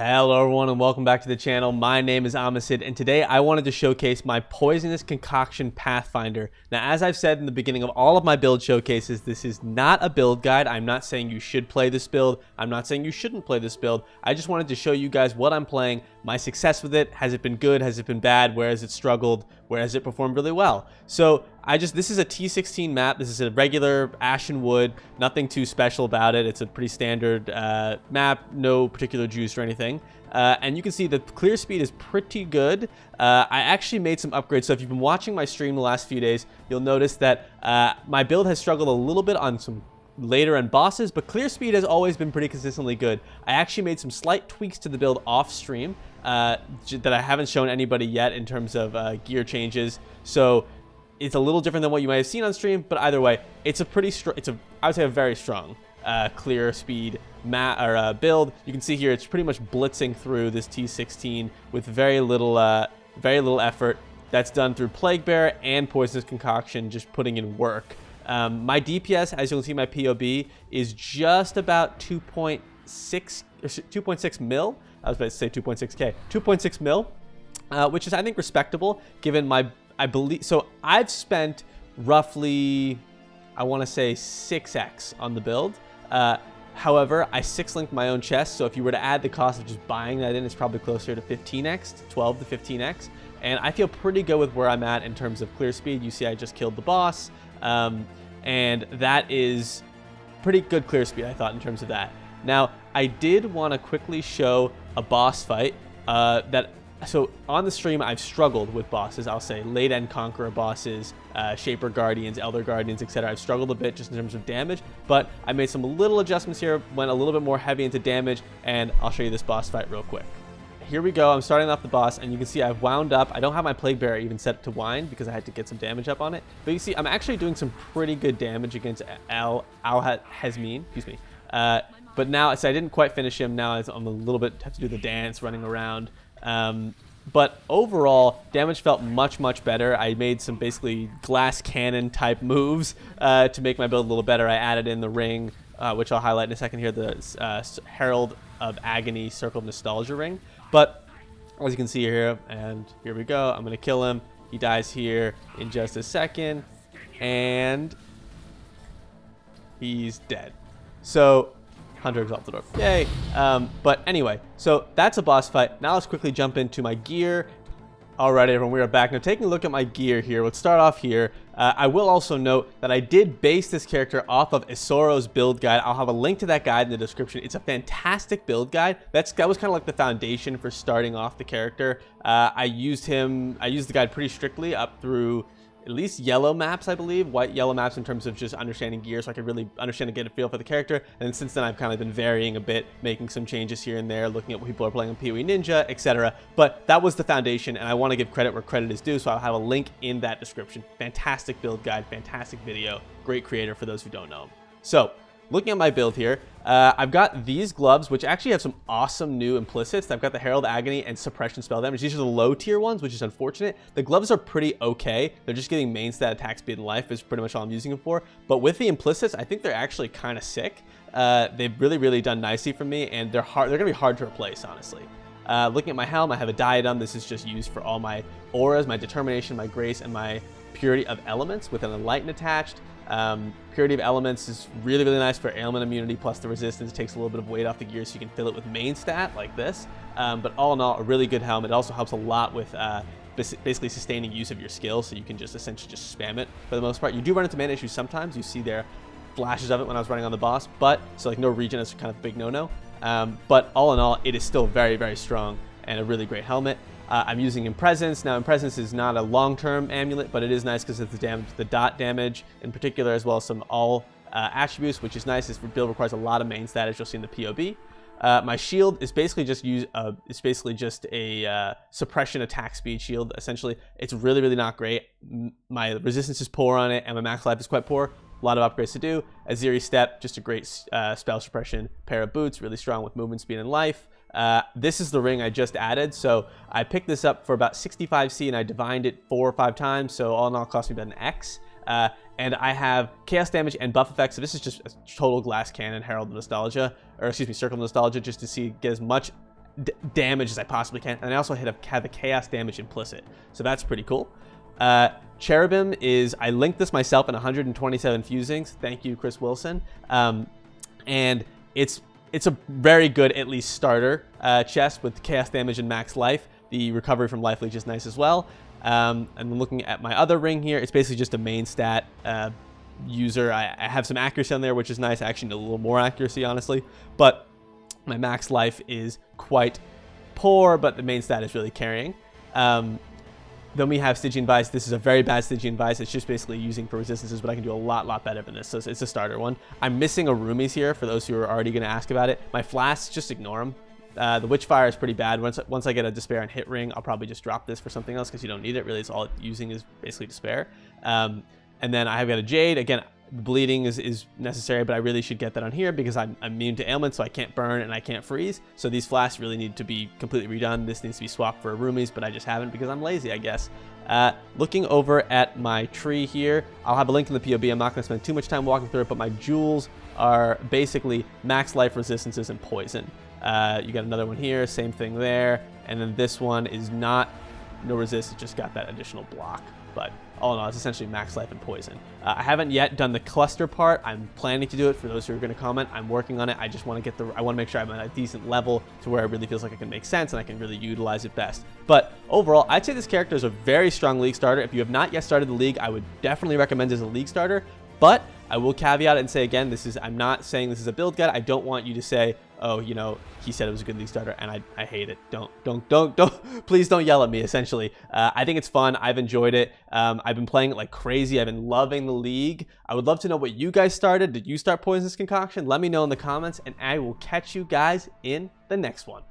Hello everyone and welcome back to the channel. My name is Amasid and today I wanted to showcase my Poisonous Concoction Pathfinder. Now, as I've said in the beginning of all of my build showcases, this is not a build guide. I'm not saying you should play this build. I'm not saying you shouldn't play this build. I just wanted to show you guys what I'm playing, my success with it. Has it been good? Has it been bad? Where has it struggled? Where has it performed really well? So this is a T16 map. This is a regular Ashen Wood, nothing too special about it. It's a pretty standard map, no particular juice or anything. And you can see the clear speed is pretty good. I actually made some upgrades. So if you've been watching my stream the last few days, you'll notice that my build has struggled a little bit on some later end bosses, but clear speed has always been pretty consistently good. I actually made some slight tweaks to the build off stream that I haven't shown anybody yet in terms of gear changes. So it's a little different than what you might have seen on stream, but either way, it's a pretty strong, I would say a very strong clear speed build. You can see here it's pretty much blitzing through this T16 with very little effort. That's done through Plague Bearer and Poisonous Concoction, just putting in work. My DPS, as you'll see, my POB is just about 2.6 mil. I was about to say 2.6k, 2.6 mil, which is I think respectable given I believe. So I've spent roughly, I want to say 6x on the build. However, I 6-linked my own chest, so if you were to add the cost of just buying that in, it's probably closer to 15x, 12 to 15x. And I feel pretty good with where I'm at in terms of clear speed. You see I just killed the boss, and that is pretty good clear speed, I thought, in terms of that. Now, I did want to quickly show a boss fight so on the stream, I've struggled with bosses. I'll say late-end Conqueror bosses, Shaper Guardians, Elder Guardians, etc. I've struggled a bit just in terms of damage, but I made some little adjustments here, went a little bit more heavy into damage, and I'll show you this boss fight real quick. Here we go. I'm starting off the boss, and you can see I've wound up. I don't have my Plague Bearer even set to wind because I had to get some damage up on it. But you see, I'm actually doing some pretty good damage against Al-Hezmeen, excuse me. But now, so I didn't quite finish him. Now I'm a little bit, have to do the dance, running around. But overall, damage felt much better. I made some basically glass cannon type moves to make my build a little better. I added in the ring, which I'll highlight in a second here, the Herald of Agony Circle of Nostalgia ring. But as you can see here, and here we go, I'm going to kill him. He dies here in just a second, and he's dead. So Hunter Exaltador, yay. But anyway, so that's a boss fight. Now let's quickly jump into my gear. Alright everyone, we are back. Now taking a look at my gear here, let's start off here. I will also note that I did base this character off of Isoro's build guide. I'll have a link to that guide in the description. It's a fantastic build guide. That was kind of like the foundation for starting off the character. I used the guide pretty strictly up through at least yellow maps, I believe, white yellow maps in terms of just understanding gear, so I could really understand and get a feel for the character. And since then I've kind of been varying a bit, making some changes here and there, looking at what people are playing on PoE Ninja, etc. But that was the foundation, and I want to give credit where credit is due, so I'll have a link in that description. Fantastic build guide, fantastic video, great creator for those who don't know him. So looking at my build here, I've got these gloves, which actually have some awesome new implicits. I've got the Herald Agony and Suppression Spell Damage. These are the low tier ones, which is unfortunate. The gloves are pretty okay. They're just getting main stat attack speed and life is pretty much all I'm using them for. But with the implicits, I think they're actually kind of sick. They've really done nicely for me, and they're gonna be hard to replace, honestly. Looking at my helm, I have a diadem. This is just used for all my auras, my determination, my grace, and my purity of elements with an enlighten attached. Purity of Elements is really nice for ailment immunity, plus the resistance takes a little bit of weight off the gear, so you can fill it with main stat like this. But all in all, a really good helm. It also helps a lot with basically sustaining use of your skill, so you can just essentially just spam it for the most part. You do run into mana issues sometimes. You see there flashes of it when I was running on the boss, but so like no regen is kind of a big no-no. But all in all, it is still very strong and a really great helmet. I'm using Impresence. Now, Impresence is not a long-term amulet, but it is nice because it's the dot damage in particular, as well as some all attributes, which is nice. This build requires a lot of main stat, as you'll see in the POB. My shield is basically just a suppression attack speed shield. Essentially, it's really not great. My resistance is poor on it, and my max life is quite poor. A lot of upgrades to do. Aziri Step, just a great spell suppression pair of boots, really strong with movement speed and life. This is the ring I just added, so I picked this up for about 65C and I divined it 4 or 5 times, so all in all it cost me about an X. And I have chaos damage and buff effects, so this is just a total glass cannon Herald of Nostalgia, or excuse me, Circle of Nostalgia, just to get as much damage as I possibly can. And I also have the chaos damage implicit. So that's pretty cool. Cherubim is, I linked this myself in 127 fusings. Thank you, Chris Wilson. And it's a very good, at least starter chest with chaos damage and max life. The recovery from life leech is nice as well. And looking at my other ring here, it's basically just a main stat user. I have some accuracy on there, which is nice. I actually need a little more accuracy, honestly. But my max life is quite poor, but the main stat is really carrying. Then we have Stygian Vice. This is a very bad Stygian Vice. It's just basically using for resistances, but I can do a lot better than this. So it's a starter one. I'm missing a Roomies here for those who are already going to ask about it. My flasks, just ignore them. The Witchfire is pretty bad. Once I get a Despair and Hit Ring, I'll probably just drop this for something else because you don't need it. Really, it's all it's using is basically Despair. And then I have got a Jade. Again, bleeding is necessary, but I really should get that on here because I'm immune to ailments, so I can't burn and I can't freeze. So these flasks really need to be completely redone. This needs to be swapped for Roomies, but I just haven't because I'm lazy, I guess. Looking over at my tree here, I'll have a link in the POB. I'm not going to spend too much time walking through it, but my jewels are basically max life resistances and poison. You got another one here, same thing there, and then this one is no resist, it just got that additional block. But all in all, it's essentially max life and poison. I haven't yet done the cluster part. I'm planning to do it. For those who are going to comment, I'm working on it. I just want to I want to make sure I'm at a decent level to where it really feels like it can make sense and I can really utilize it best. But overall, I'd say this character is a very strong league starter. If you have not yet started the league, I would definitely recommend it as a league starter. But I will caveat it and say again, I'm not saying this is a build guide. I don't want you to say, oh, you know, he said it was a good league starter, and I hate it. Don't, please don't yell at me, essentially. I think it's fun. I've enjoyed it. I've been playing it like crazy. I've been loving the league. I would love to know what you guys started. Did you start Poisonous Concoction? Let me know in the comments, and I will catch you guys in the next one.